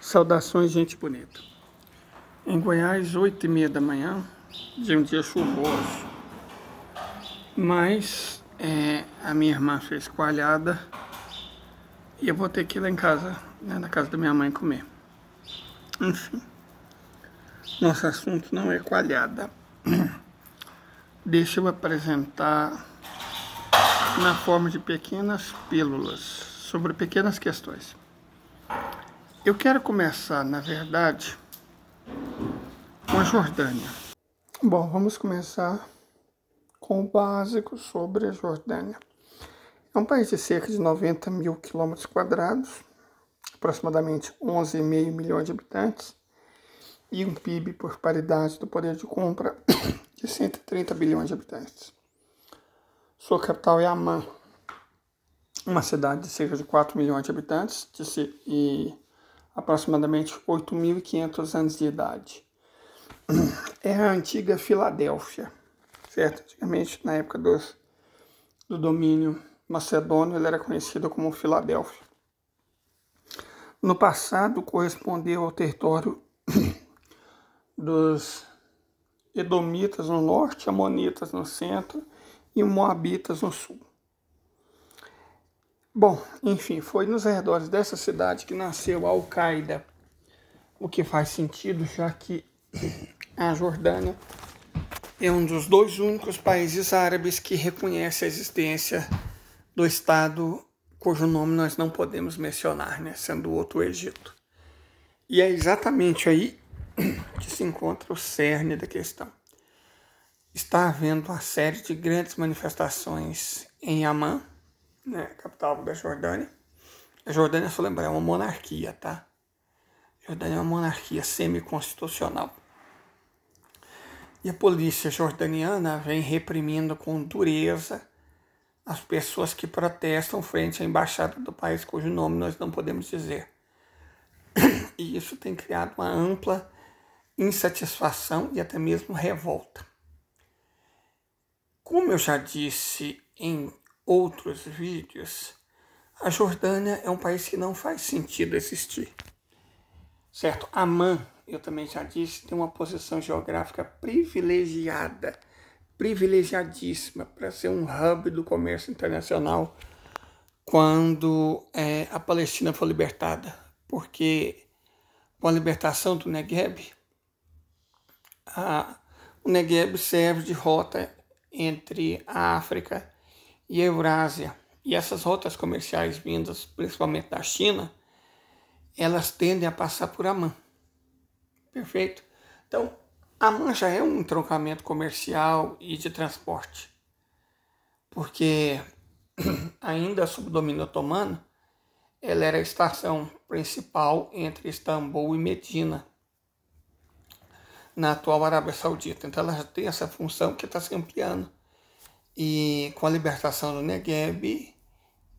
Saudações, gente bonita. Em Goiás, 8h30 da manhã, de um dia chuvoso, mas a minha irmã fez coalhada e eu vou ter que ir lá em casa, né, na casa da minha mãe, comer. Enfim, nosso assunto não é coalhada. Deixa eu apresentar na forma de pequenas pílulas sobre pequenas questões. Eu quero começar, na verdade, com a Jordânia. Bom, vamos começar com o básico sobre a Jordânia. É um país de cerca de 90 mil quilômetros quadrados, aproximadamente 11,5 milhões de habitantes, e um PIB por paridade do poder de compra de 130 bilhões de habitantes. Sua capital é Amman, uma cidade de cerca de 4 milhões de habitantes e aproximadamente 8.500 anos de idade. É a antiga Filadélfia, certo? Antigamente, na época do domínio macedônio, ele era conhecido como Filadélfia. No passado, correspondeu ao território dos Edomitas no norte, Amonitas no centro e Moabitas no sul. Bom, enfim, foi nos arredores dessa cidade que nasceu a Al-Qaeda, o que faz sentido, já que a Jordânia é um dos dois únicos países árabes que reconhece a existência do Estado cujo nome nós não podemos mencionar, né, sendo o outro o Egito. E é exatamente aí que se encontra o cerne da questão. Está havendo uma série de grandes manifestações em Amman, né, capital da Jordânia. A Jordânia, só lembrar, é uma monarquia, tá? A Jordânia é uma monarquia semi-constitucional. E a polícia jordaniana vem reprimindo com dureza as pessoas que protestam frente à embaixada do país cujo nome nós não podemos dizer. E isso tem criado uma ampla insatisfação e até mesmo revolta. Como eu já disse em outros vídeos, a Jordânia é um país que não faz sentido existir. Certo? Amman, eu também já disse, tem uma posição geográfica privilegiadíssima para ser um hub do comércio internacional quando a Palestina for libertada. Porque com a libertação do Negueb, o Negueb serve de rota entre a África e a Eurásia. E essas rotas comerciais vindas principalmente da China, elas tendem a passar por Amman. Perfeito? Então, Amman já é um entroncamento comercial e de transporte. Porque, ainda sob o domínio otomano, ela era a estação principal entre Istambul e Medina, na atual Arábia Saudita. Então, ela já tem essa função que está se ampliando. E com a libertação do Negueb,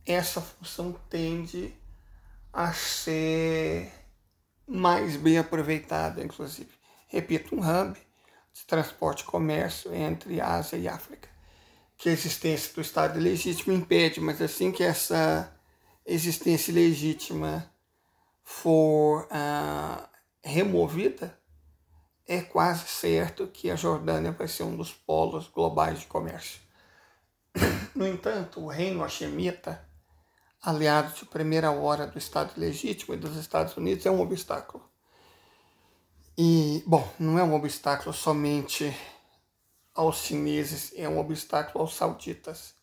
essa função tende a ser mais bem aproveitada, inclusive. Repito, um hub de transporte e comércio entre Ásia e África, que a existência do Estado ilegítimo impede, mas assim que essa existência ilegítima for removida, é quase certo que a Jordânia vai ser um dos polos globais de comércio. No entanto, o reino hashemita, aliado de primeira hora do Estado ilegítimo e dos Estados Unidos, é um obstáculo. E, bom, não é um obstáculo somente aos chineses, é um obstáculo aos sauditas.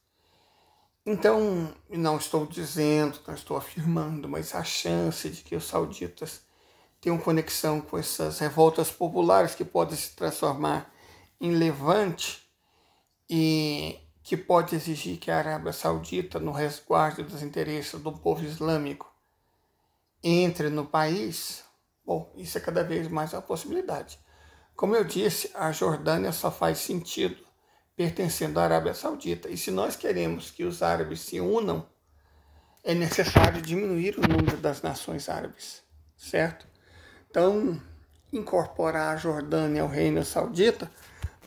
Então, não estou dizendo, não estou afirmando, mas a chance de que os sauditas tenham conexão com essas revoltas populares que podem se transformar em levante e que pode exigir que a Arábia Saudita, no resguardo dos interesses do povo islâmico, entre no país, bom, isso é cada vez mais uma possibilidade. Como eu disse, a Jordânia só faz sentido pertencendo à Arábia Saudita. E se nós queremos que os árabes se unam, é necessário diminuir o número das nações árabes, certo? Então, incorporar a Jordânia ao Reino Saudita,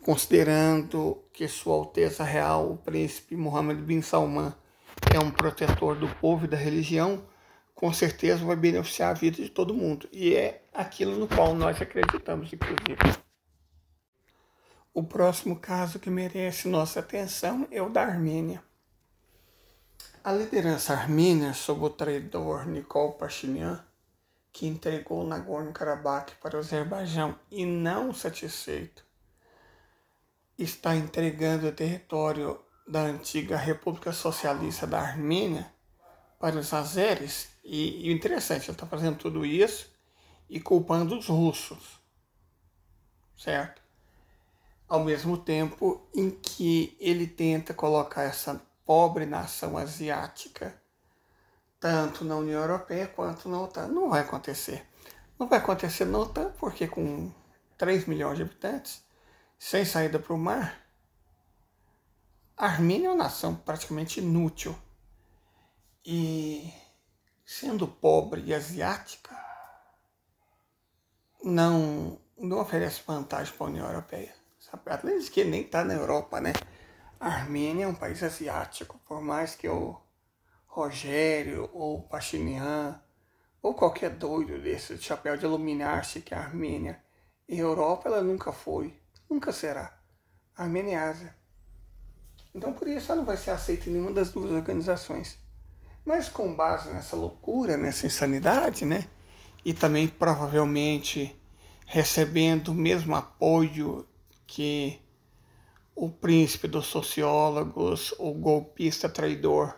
considerando que Sua Alteza Real, o príncipe Mohammed bin Salman, é um protetor do povo e da religião, com certeza vai beneficiar a vida de todo mundo. E é aquilo no qual nós acreditamos, inclusive. O próximo caso que merece nossa atenção é o da Armênia. A liderança armênia, sob o traidor Nikol Pashinyan, que entregou Nagorno-Karabakh para o Azerbaijão e, não satisfeito, está entregando o território da antiga República Socialista da Armênia para os azeres. E o interessante, ele está fazendo tudo isso e culpando os russos, certo? Ao mesmo tempo em que ele tenta colocar essa pobre nação asiática tanto na União Europeia quanto na OTAN. Não vai acontecer. Não vai acontecer na OTAN porque com 3 milhões de habitantes, sem saída para o mar, a Armênia é uma nação praticamente inútil. E sendo pobre e asiática, não oferece vantagem para a União Europeia. Além de que nem está na Europa, né? A Armênia é um país asiático, por mais que o Rogério ou o Pashinyan ou qualquer doido desse de chapéu de alumínio ache que a Armênia e a Europa, ela nunca foi, nunca será. A Armênia é Ásia. Então por isso ela não vai ser aceita em nenhuma das duas organizações. Mas com base nessa loucura, nessa insanidade, né? E também provavelmente recebendo o mesmo apoio que o príncipe dos sociólogos, o golpista traidor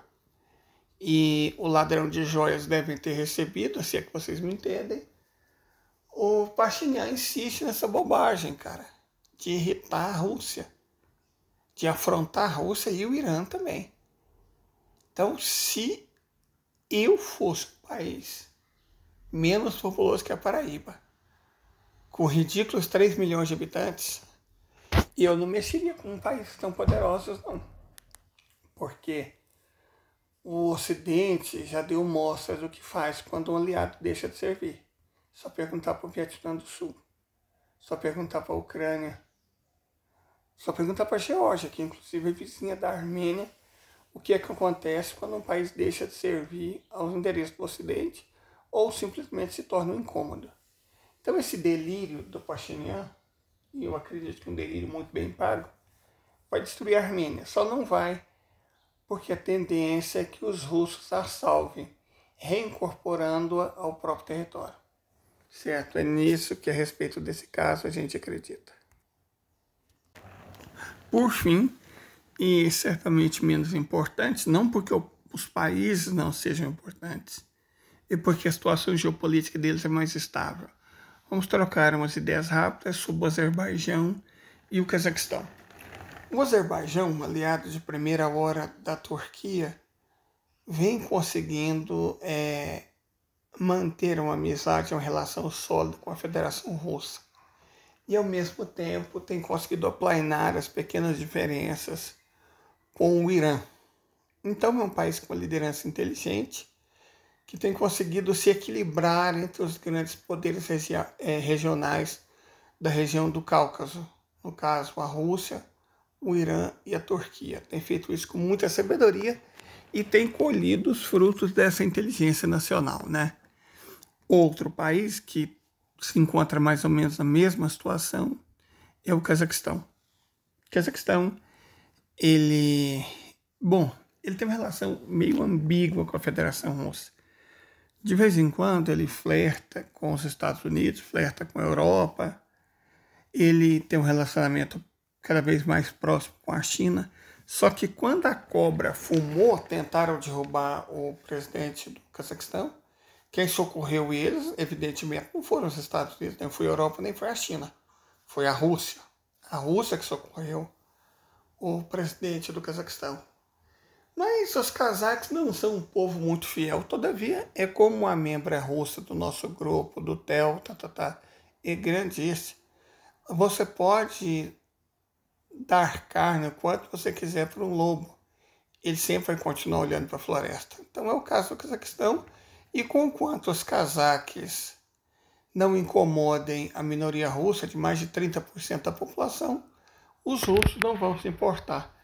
e o ladrão de joias devem ter recebido, se é que vocês me entendem, o Pashinyan insiste nessa bobagem, cara, de irritar a Rússia, de afrontar a Rússia e o Irã também. Então, se eu fosse um país menos populoso que a Paraíba, com ridículos 3 milhões de habitantes, eu não mexeria com um país tão poderoso, não. Porque o Ocidente já deu mostras do que faz quando um aliado deixa de servir. Só perguntar para o Vietnã do Sul. Só perguntar para a Ucrânia. Só perguntar para a Geórgia, que inclusive é vizinha da Armênia, o que é que acontece quando um país deixa de servir aos interesses do Ocidente ou simplesmente se torna um incômodo. Então esse delírio do Pashinyan, e eu acredito que um delírio muito bem pago, vai destruir a Armênia. Só não vai porque a tendência é que os russos a salvem, reincorporando-a ao próprio território. Certo? É nisso que, a respeito desse caso, a gente acredita. Por fim, e certamente menos importante, não porque os países não sejam importantes, e porque a situação geopolítica deles é mais estável. Vamos trocar umas ideias rápidas sobre o Azerbaijão e o Cazaquistão. O Azerbaijão, aliado de primeira hora da Turquia, vem conseguindo manter uma amizade, uma relação sólida com a Federação Russa. E, ao mesmo tempo, tem conseguido aplanar as pequenas diferenças com o Irã. Então, é um país com uma liderança inteligente, que tem conseguido se equilibrar entre os grandes poderes regionais da região do Cáucaso. No caso, a Rússia, o Irã e a Turquia. Tem feito isso com muita sabedoria e tem colhido os frutos dessa inteligência nacional, né? Outro país que se encontra mais ou menos na mesma situação é o Cazaquistão. O Cazaquistão, ele tem uma relação meio ambígua com a Federação Russa. De vez em quando ele flerta com os Estados Unidos, flerta com a Europa, ele tem um relacionamento cada vez mais próximo com a China. Só que quando a cobra fumou, tentaram derrubar o presidente do Cazaquistão. Quem socorreu eles, evidentemente, não foram os Estados Unidos, nem foi a Europa, nem foi a China. Foi a Rússia. A Rússia que socorreu o presidente do Cazaquistão. Mas os cazaques não são um povo muito fiel. Todavia, é como uma membra russa do nosso grupo, do TEL, é grandíssimo. Você pode dar carne o quanto você quiser para um lobo. Ele sempre vai continuar olhando para a floresta. Então é o caso do Cazaquistão. E conquanto os cazaques não incomodem a minoria russa de mais de 30% da população, os russos não vão se importar.